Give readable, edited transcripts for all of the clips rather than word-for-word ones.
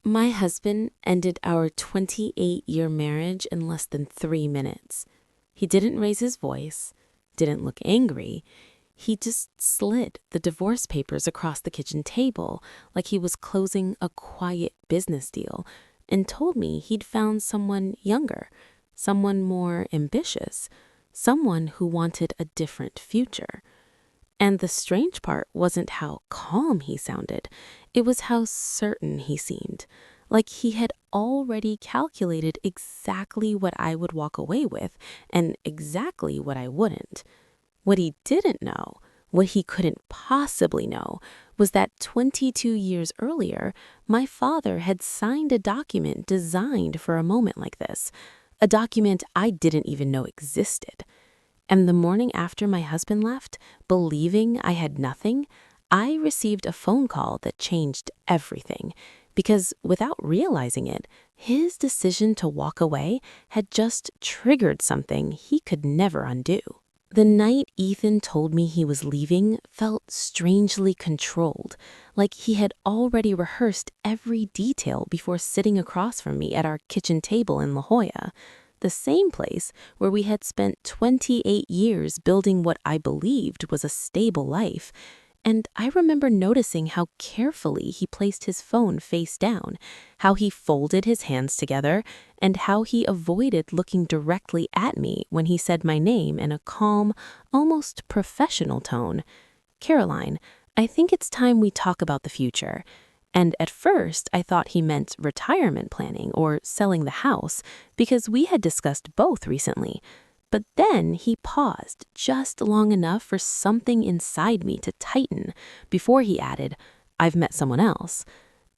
My husband ended our 28-year marriage in less than 3 minutes. He didn't raise his voice, didn't look angry. He just slid the divorce papers across the kitchen table like he was closing a quiet business deal and told me he'd found someone younger, someone more ambitious, someone who wanted a different future. And the strange part wasn't how calm he sounded. It was how certain he seemed. Like he had already calculated exactly what I would walk away with and exactly what I wouldn't. What he didn't know, what he couldn't possibly know, was that 22 years earlier, my father had signed a document designed for a moment like this, a document I didn't even know existed. And the morning after my husband left, believing I had nothing, I received a phone call that changed everything. Because without realizing it, his decision to walk away had just triggered something he could never undo. The night Ethan told me he was leaving felt strangely controlled, like he had already rehearsed every detail before sitting across from me at our kitchen table in La Jolla, the same place where we had spent 28 years building what I believed was a stable life. And I remember noticing how carefully he placed his phone face down, how he folded his hands together, and how he avoided looking directly at me when he said my name in a calm, almost professional tone. "Caroline, I think it's time we talk about the future." And at first, I thought he meant retirement planning or selling the house, because we had discussed both recently. But then he paused just long enough for something inside me to tighten before he added, "I've met someone else."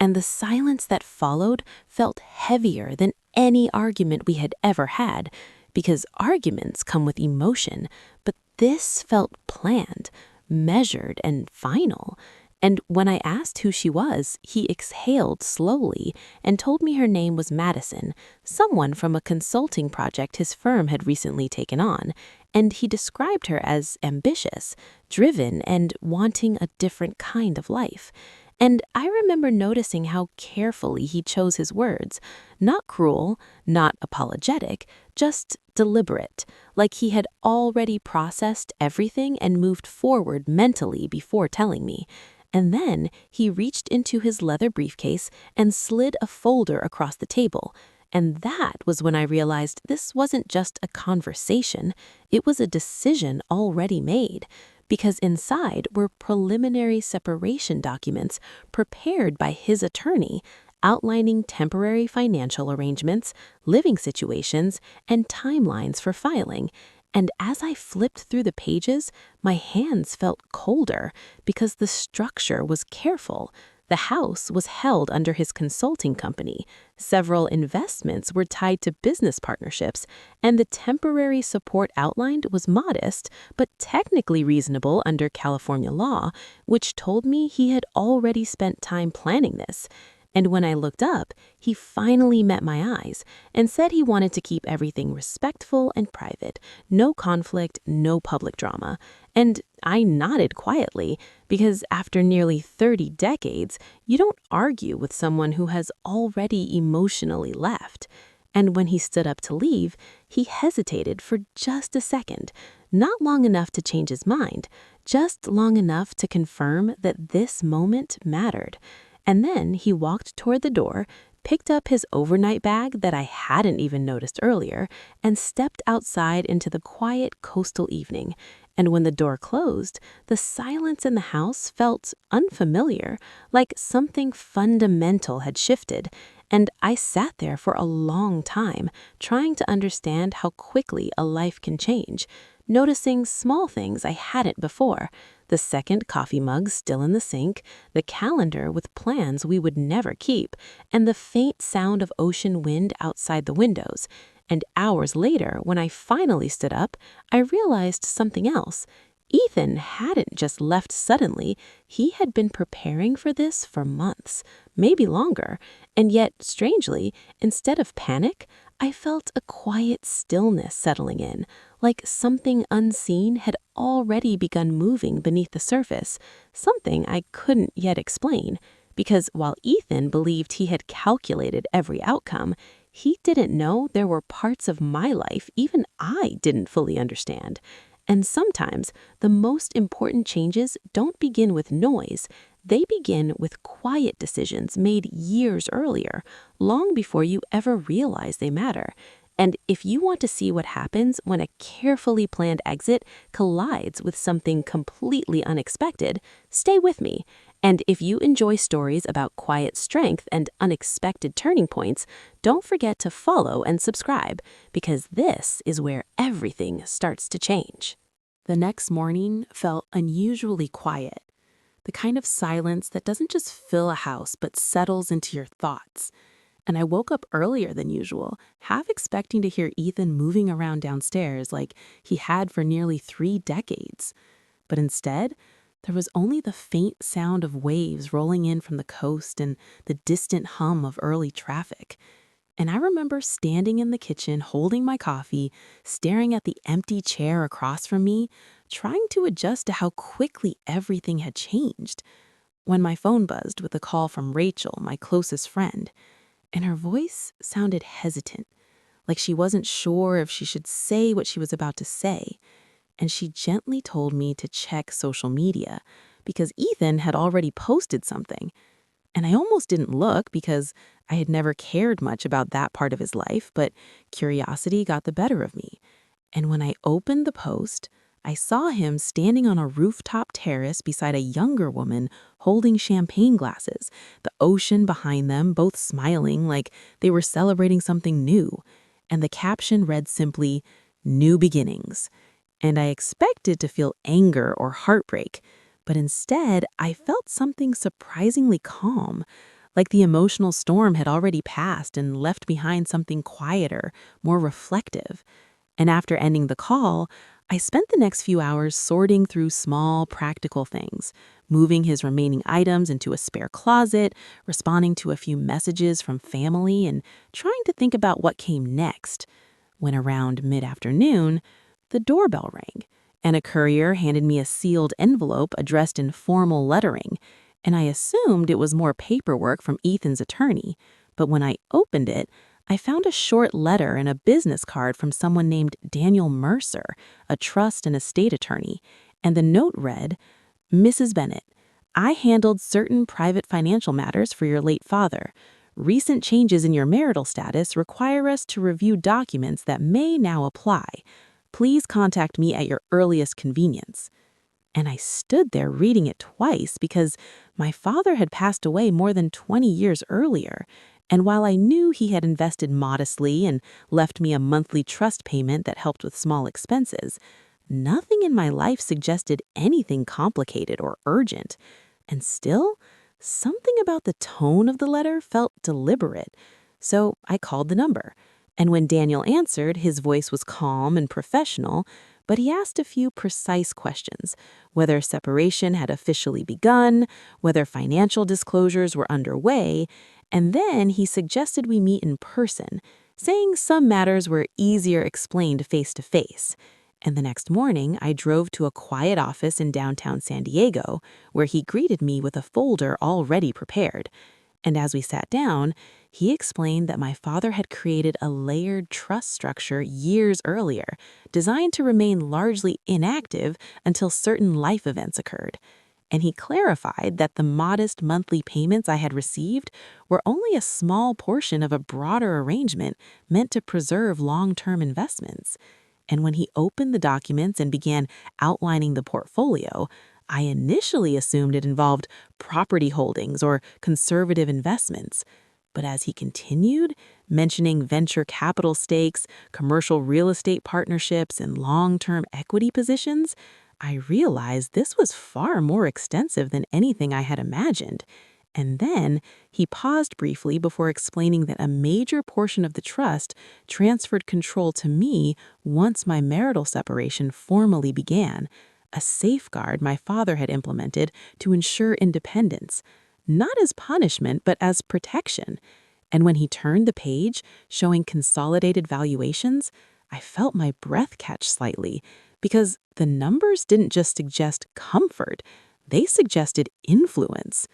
And the silence that followed felt heavier than any argument we had ever had, because arguments come with emotion, but this felt planned, measured, and final. And when I asked who she was, he exhaled slowly and told me her name was Madison, someone from a consulting project his firm had recently taken on. And he described her as ambitious, driven, and wanting a different kind of life. And I remember noticing how carefully he chose his words. Not cruel, not apologetic, just deliberate, like he had already processed everything and moved forward mentally before telling me. And then he reached into his leather briefcase and slid a folder across the table. And that was when I realized this wasn't just a conversation, it was a decision already made. Because inside were preliminary separation documents prepared by his attorney, outlining temporary financial arrangements, living situations, and timelines for filing. And as I flipped through the pages, my hands felt colder because the structure was careful. The house was held under his consulting company. Several investments were tied to business partnerships, and the temporary support outlined was modest, but technically reasonable under California law, which told me he had already spent time planning this. And when I looked up, he finally met my eyes and said he wanted to keep everything respectful and private, no conflict, no public drama. And I nodded quietly, because after nearly 30 decades, you don't argue with someone who has already emotionally left. And when he stood up to leave, he hesitated for just a second, not long enough to change his mind, just long enough to confirm that this moment mattered. And then he walked toward the door, picked up his overnight bag that I hadn't even noticed earlier, and stepped outside into the quiet coastal evening. And when the door closed, the silence in the house felt unfamiliar, like something fundamental had shifted. And I sat there for a long time, trying to understand how quickly a life can change, noticing small things I hadn't before. The second coffee mug still in the sink, the calendar with plans we would never keep, and the faint sound of ocean wind outside the windows. And hours later, when I finally stood up, I realized something else. Ethan hadn't just left suddenly. He had been preparing for this for months, maybe longer. And yet, strangely, instead of panic, I felt a quiet stillness settling in, like something unseen had already begun moving beneath the surface, something I couldn't yet explain. because while Ethan believed he had calculated every outcome, he didn't know there were parts of my life even I didn't fully understand. And sometimes the most important changes don't begin with noise. They begin with quiet decisions made years earlier, long before you ever realize they matter. And if you want to see what happens when a carefully planned exit collides with something completely unexpected, stay with me. And if you enjoy stories about quiet strength and unexpected turning points, don't forget to follow and subscribe, because this is where everything starts to change. The next morning felt unusually quiet, the kind of silence that doesn't just fill a house but settles into your thoughts. And I woke up earlier than usual, half expecting to hear Ethan moving around downstairs like he had for nearly 3 decades. But instead, there was only the faint sound of waves rolling in from the coast and the distant hum of early traffic. And I remember standing in the kitchen holding my coffee, staring at the empty chair across from me, trying to adjust to how quickly everything had changed, when my phone buzzed with a call from Rachel, my closest friend. And her voice sounded hesitant, like she wasn't sure if she should say what she was about to say. And she gently told me to check social media, because Ethan had already posted something. And I almost didn't look because I had never cared much about that part of his life, but curiosity got the better of me. And when I opened the post, I saw him standing on a rooftop terrace beside a younger woman holding champagne glasses, the ocean behind them, both smiling like they were celebrating something new. And the caption read simply, "New Beginnings." And I expected to feel anger or heartbreak, but instead I felt something surprisingly calm, like the emotional storm had already passed and left behind something quieter, more reflective. And after ending the call, I spent the next few hours sorting through small, practical things, moving his remaining items into a spare closet, responding to a few messages from family, and trying to think about what came next. When around mid-afternoon, the doorbell rang, and a courier handed me a sealed envelope addressed in formal lettering, and I assumed it was more paperwork from Ethan's attorney. But when I opened it, I found a short letter and a business card from someone named Daniel Mercer, a trust and estate attorney, and the note read, "Mrs. Bennett, I handled certain private financial matters for your late father. Recent changes in your marital status require us to review documents that may now apply. Please contact me at your earliest convenience." And I stood there reading it twice because my father had passed away more than 20 years earlier. And while I knew he had invested modestly and left me a monthly trust payment that helped with small expenses, nothing in my life suggested anything complicated or urgent. And still, something about the tone of the letter felt deliberate. So I called the number. And when Daniel answered, his voice was calm and professional, but he asked a few precise questions: whether separation had officially begun, whether financial disclosures were underway, and then he suggested we meet in person, saying some matters were easier explained face to face. And the next morning, I drove to a quiet office in downtown San Diego, where he greeted me with a folder already prepared. And as we sat down, he explained that my father had created a layered trust structure years earlier, designed to remain largely inactive until certain life events occurred. And he clarified that the modest monthly payments I had received were only a small portion of a broader arrangement meant to preserve long-term investments. And when he opened the documents and began outlining the portfolio, I initially assumed it involved property holdings or conservative investments. But as he continued, mentioning venture capital stakes, commercial real estate partnerships, and long-term equity positions, I realized this was far more extensive than anything I had imagined. And then he paused briefly before explaining that a major portion of the trust transferred control to me once my marital separation formally began, a safeguard my father had implemented to ensure independence, not as punishment but as protection. And when he turned the page, showing consolidated valuations, I felt my breath catch slightly, because the numbers didn't just suggest comfort, they suggested influence.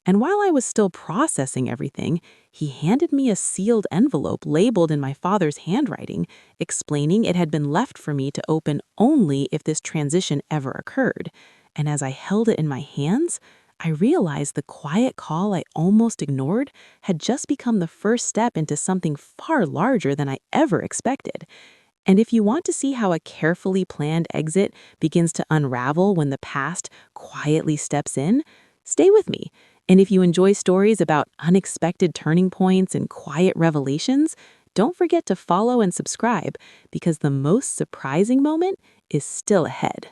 And while I was still processing everything, he handed me a sealed envelope labeled in my father's handwriting, explaining it had been left for me to open only if this transition ever occurred. And as I held it in my hands, I realized the quiet call I almost ignored had just become the first step into something far larger than I ever expected. And if you want to see how a carefully planned exit begins to unravel when the past quietly steps in, stay with me. And if you enjoy stories about unexpected turning points and quiet revelations, don't forget to follow and subscribe because the most surprising moment is still ahead.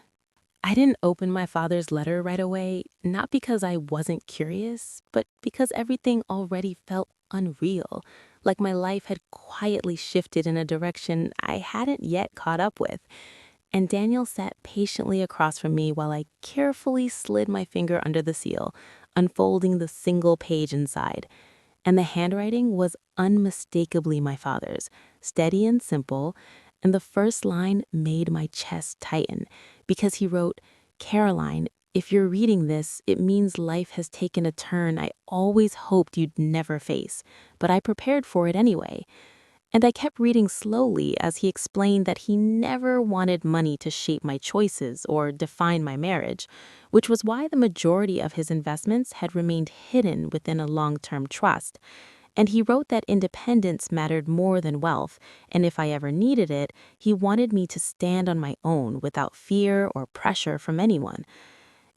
I didn't open my father's letter right away, not because I wasn't curious, but because everything already felt unreal, like my life had quietly shifted in a direction I hadn't yet caught up with. And Daniel sat patiently across from me while I carefully slid my finger under the seal, unfolding the single page inside. And the handwriting was unmistakably my father's, steady and simple, and the first line made my chest tighten because he wrote, "Caroline, if you're reading this, it means life has taken a turn I always hoped you'd never face, but I prepared for it anyway." And I kept reading slowly as he explained that he never wanted money to shape my choices or define my marriage, which was why the majority of his investments had remained hidden within a long-term trust. And he wrote that independence mattered more than wealth, and if I ever needed it, he wanted me to stand on my own without fear or pressure from anyone.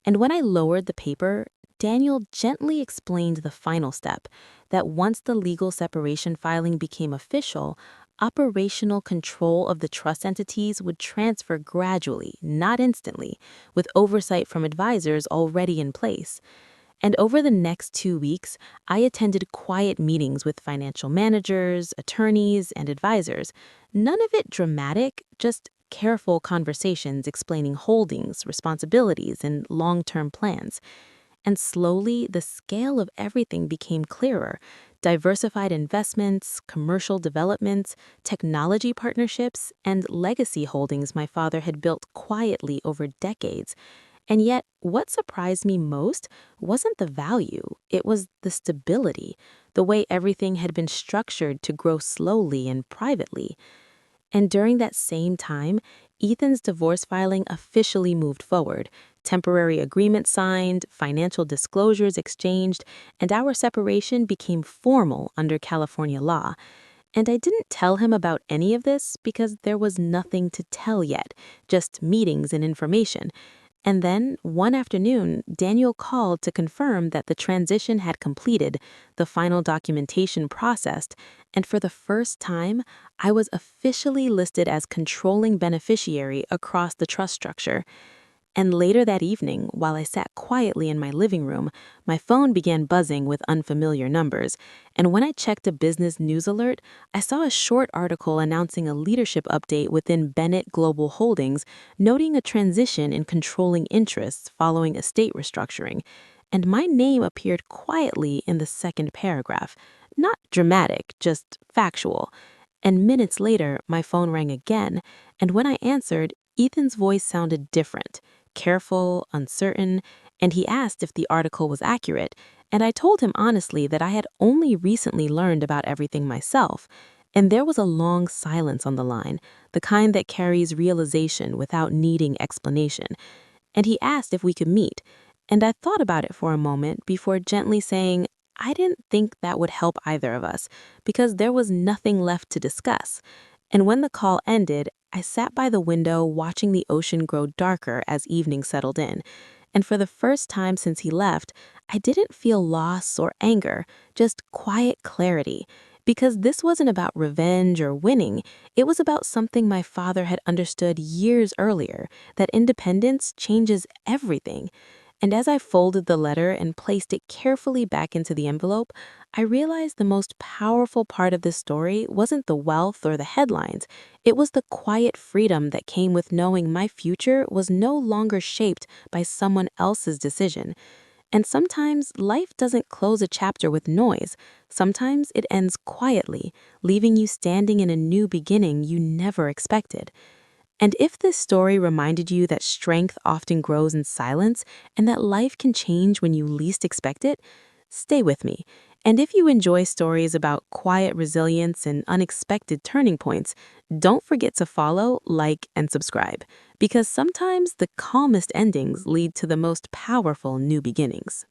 And when I lowered the paper, Daniel gently explained the final step, that once the legal separation filing became official, operational control of the trust entities would transfer gradually, not instantly, with oversight from advisors already in place. And over the next 2 weeks, I attended quiet meetings with financial managers, attorneys, and advisors. None of it dramatic, just careful conversations explaining holdings, responsibilities, and long-term plans. And slowly, the scale of everything became clearer. Diversified investments, commercial developments, technology partnerships, and legacy holdings my father had built quietly over decades. And yet, what surprised me most wasn't the value, it was the stability, the way everything had been structured to grow slowly and privately. And during that same time, Ethan's divorce filing officially moved forward. Temporary agreements signed, financial disclosures exchanged, and our separation became formal under California law. And I didn't tell him about any of this because there was nothing to tell yet, just meetings and information. And then, one afternoon, Daniel called to confirm that the transition had completed, the final documentation processed, and for the first time, I was officially listed as controlling beneficiary across the trust structure. And later that evening, while I sat quietly in my living room, my phone began buzzing with unfamiliar numbers. And when I checked a business news alert, I saw a short article announcing a leadership update within Bennett Global Holdings, noting a transition in controlling interests following estate restructuring. And my name appeared quietly in the second paragraph. Not dramatic, just factual. And minutes later, my phone rang again, and when I answered, Ethan's voice sounded different, careful, uncertain, and he asked if the article was accurate, and I told him honestly that I had only recently learned about everything myself. And there was a long silence on the line, the kind that carries realization without needing explanation. And he asked if we could meet, and I thought about it for a moment before gently saying I didn't think that would help either of us, because there was nothing left to discuss. And when the call ended, I sat by the window watching the ocean grow darker as evening settled in. And for the first time since he left, I didn't feel loss or anger, just quiet clarity. Because this wasn't about revenge or winning, it was about something my father had understood years earlier, that independence changes everything. And as I folded the letter and placed it carefully back into the envelope, I realized the most powerful part of this story wasn't the wealth or the headlines. It was the quiet freedom that came with knowing my future was no longer shaped by someone else's decision. And sometimes life doesn't close a chapter with noise. Sometimes it ends quietly, leaving you standing in a new beginning you never expected. And if this story reminded you that strength often grows in silence and that life can change when you least expect it, Stay with me. And if you enjoy stories about quiet resilience and unexpected turning points, don't forget to follow, like, and subscribe, because sometimes the calmest endings lead to the most powerful new beginnings.